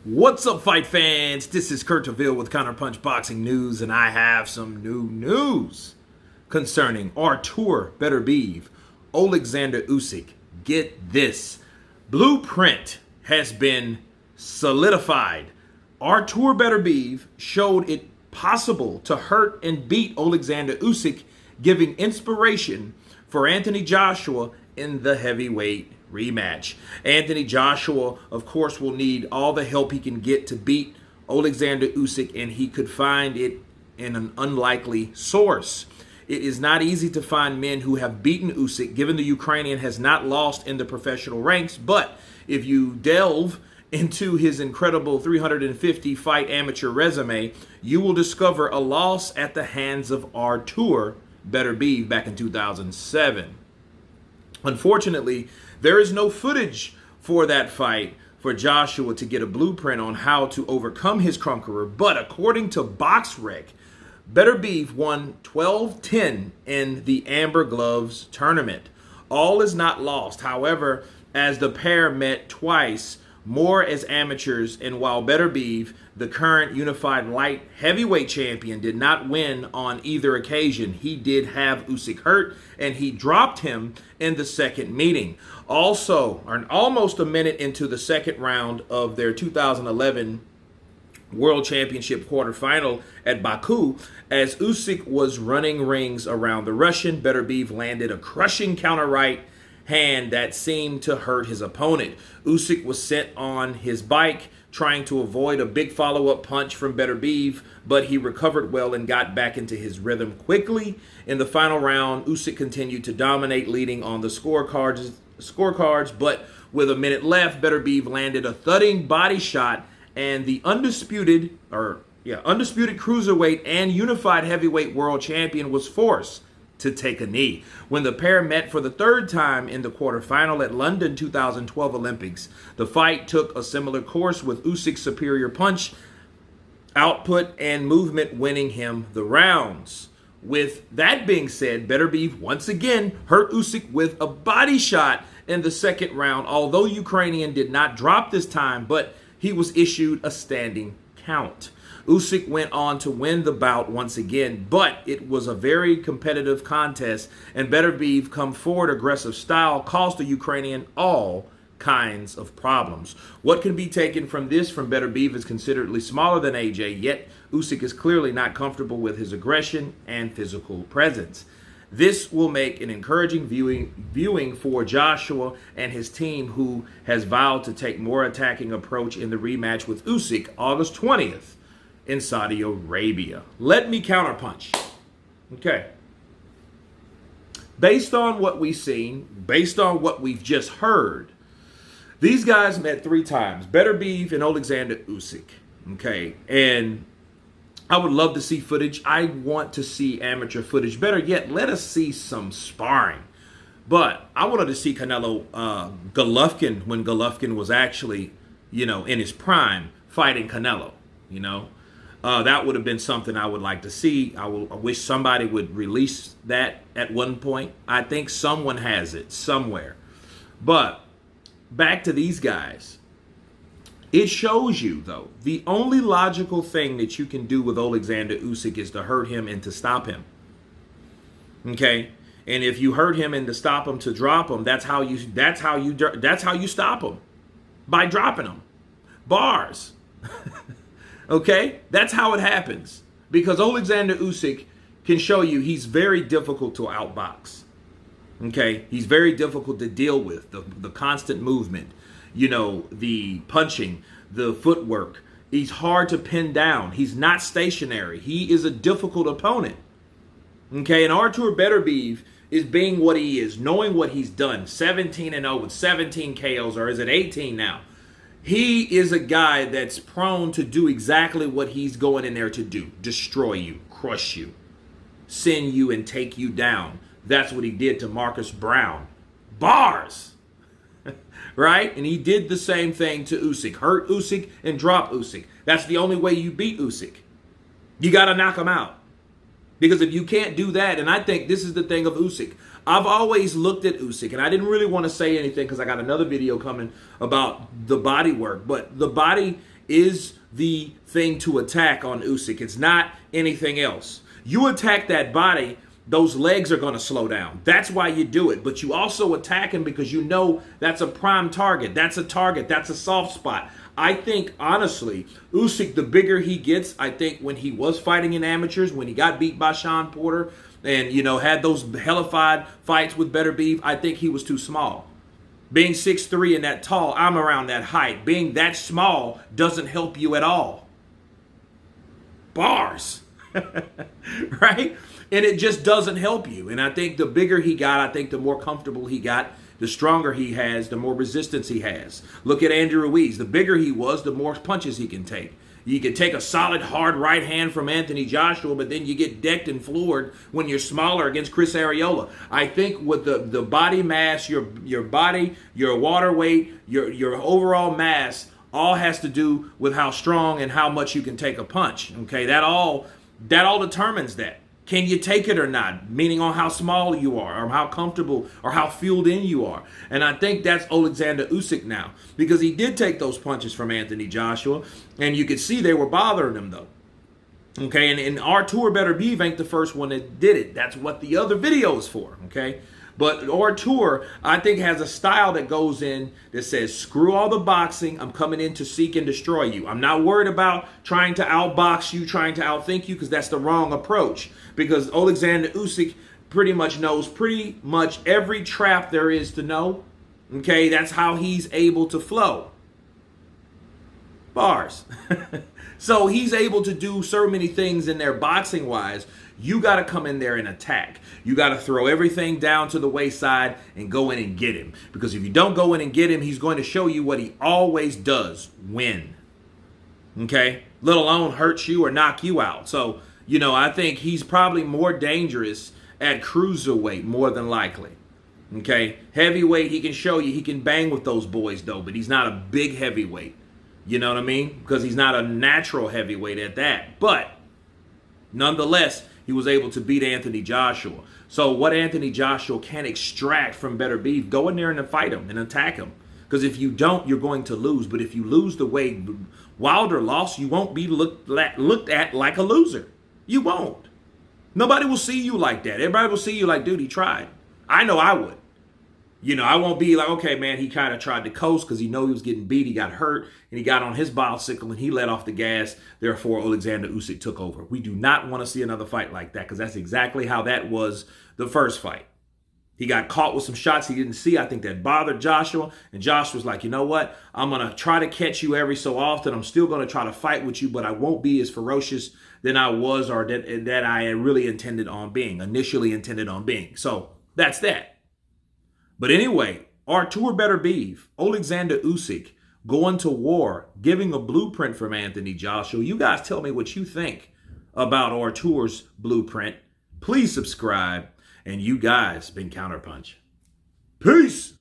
What's up, fight fans? This is Kurt DeVille with Counterpunch Boxing News, and I have some new news concerning Artur Beterbiev, Oleksandr Usyk. Get this. Blueprint has been solidified. Artur Beterbiev showed it possible to hurt and beat Oleksandr Usyk, giving inspiration for Anthony Joshua in the heavyweight rematch. Anthony Joshua, of course, will need all the help he can get to beat Oleksandr Usyk, and he could find it in an unlikely source. It is not easy to find men who have beaten Usyk, given the Ukrainian has not lost in the professional ranks, but if you delve into his incredible 350 fight amateur resume, you will discover a loss at the hands of Artur Beterbiev back in 2007. Unfortunately, there is no footage for that fight for Joshua to get a blueprint on how to overcome his conqueror, but according to BoxRec, Beterbiev won 12-10 in the Amber Gloves tournament. All is not lost, however, as the pair met twice more as amateurs, and while Beterbiev, the current unified light heavyweight champion, did not win on either occasion, he did have Usyk hurt, and he dropped him in the second meeting. Also, almost a minute into the second round of their 2011 World Championship quarterfinal at Baku, as Usyk was running rings around the Russian, Beterbiev landed a crushing counter right hand that seemed to hurt his opponent. Usyk was sent on his bike, trying to avoid a big follow-up punch from Beterbiev, but he recovered well and got back into his rhythm quickly. In the final round, Usyk continued to dominate, leading on the scorecards, but with a minute left, Beterbiev landed a thudding body shot, and the undisputed cruiserweight and unified heavyweight world champion was forced to take a knee. When the pair met for the third time in the quarterfinal at London 2012 Olympics, the fight took a similar course, with Usyk's superior punch output and movement winning him the rounds. With that being said, Beterbiev once again hurt Usyk with a body shot in the second round, although Ukrainian did not drop this time, but he was issued a standing count. Usyk went on to win the bout once again, but it was a very competitive contest, and Beterbiev come forward aggressive style caused the Ukrainian all kinds of problems. What can be taken from this from Beterbiev is considerably smaller than AJ, yet Usyk is clearly not comfortable with his aggression and physical presence. This will make an encouraging viewing for Joshua and his team, who has vowed to take more attacking approach in the rematch with Usyk August 20th. in Saudi Arabia. Let me counterpunch. Okay. Based on what we've seen, based on what we've just heard, these guys met 3 times. Beterbiev and Oleksandr Usyk. Okay. And I would love to see footage. I want to see amateur footage. Better yet, let us see some sparring. But I wanted to see Canelo Golovkin when Golovkin was actually, in his prime, fighting Canelo, That would have been something I would like to see. I wish somebody would release that at one point. I think someone has it somewhere. But back to these guys. It shows you, though, the only logical thing that you can do with Oleksandr Usyk is to hurt him and to stop him. Okay? And if you hurt him and to stop him, to drop him, that's how you stop him. By dropping him. Bars. Okay? That's how it happens. Because Oleksandr Usyk can show you he's very difficult to outbox. Okay? He's very difficult to deal with. The constant movement, the punching, the footwork. He's hard to pin down. He's not stationary. He is a difficult opponent. Okay? And Artur Beterbiev is being what he is, knowing what he's done. 17-0 with 17 KOs, or is it 18 now? He is a guy that's prone to do exactly what he's going in there to do. Destroy you, crush you, send you and take you down. That's what he did to Marcus Brown. Bars! Right? And he did the same thing to Usyk. Hurt Usyk and drop Usyk. That's the only way you beat Usyk. You got to knock him out. Because if you can't do that, and I think this is the thing of Usyk. I've always looked at Usyk, and I didn't really want to say anything because I got another video coming about the body work. But the body is the thing to attack on Usyk. It's not anything else. You attack that body, those legs are going to slow down. That's why you do it. But you also attack him because you know that's a prime target. That's a target. That's a soft spot. I think, honestly, Usyk, the bigger he gets, I think when he was fighting in amateurs, when he got beat by Sean Porter and, had those hellified fights with Beterbiev, I think he was too small. Being 6'3" and that tall, I'm around that height. Being that small doesn't help you at all. Bars. Right? And it just doesn't help you. And I think the bigger he got, I think the more comfortable he got, the stronger he has, the more resistance he has. Look at Andrew Ruiz. The bigger he was, the more punches he can take. You can take a solid, hard right hand from Anthony Joshua, but then you get decked and floored when you're smaller against Chris Arreola. I think with the body mass, your body, your water weight, your overall mass, all has to do with how strong and how much you can take a punch. Okay, that all determines that. Can you take it or not? Meaning on how small you are, or how comfortable, or how fueled in you are. And I think that's Oleksandr Usyk now, because he did take those punches from Anthony Joshua, and you could see they were bothering him though. Okay, and Artur Beterbiev ain't the first one that did it. That's what the other video is for. Okay, but Artur, I think, has a style that goes in that says, screw all the boxing. I'm coming in to seek and destroy you. I'm not worried about trying to outbox you, trying to outthink you, because that's the wrong approach. Because Oleksandr Usyk pretty much knows pretty much every trap there is to know. Okay, that's how he's able to flow. Bars. So he's able to do so many things in there boxing-wise. You got to come in there and attack. You got to throw everything down to the wayside and go in and get him. Because if you don't go in and get him, he's going to show you what he always does, win. Okay? Let alone hurt you or knock you out. So, I think he's probably more dangerous at cruiserweight, more than likely. Okay? Heavyweight, he can show you. He can bang with those boys, though. But he's not a big heavyweight. You know what I mean? Because he's not a natural heavyweight at that. But nonetheless, he was able to beat Anthony Joshua. So what Anthony Joshua can extract from Beterbiev, go in there and fight him and attack him. Because if you don't, you're going to lose. But if you lose the way Wilder lost, you won't be looked at like a loser. You won't. Nobody will see you like that. Everybody will see you like, dude, he tried. I know I would. I won't be like, okay, man, he kind of tried to coast because he knew he was getting beat. He got hurt, and he got on his bicycle, and he let off the gas. Therefore, Oleksandr Usyk took over. We do not want to see another fight like that, because that's exactly how that was the first fight. He got caught with some shots he didn't see. I think that bothered Joshua, and Joshua was like, you know what? I'm going to try to catch you every so often. I'm still going to try to fight with you, but I won't be as ferocious than I was, or that I really initially intended on being. So that's that. But anyway, Artur Beterbiev, Oleksandr Usyk, going to war, giving a blueprint from Anthony Joshua. You guys tell me what you think about Artur's blueprint. Please subscribe. And you guys been Counterpunch. Peace.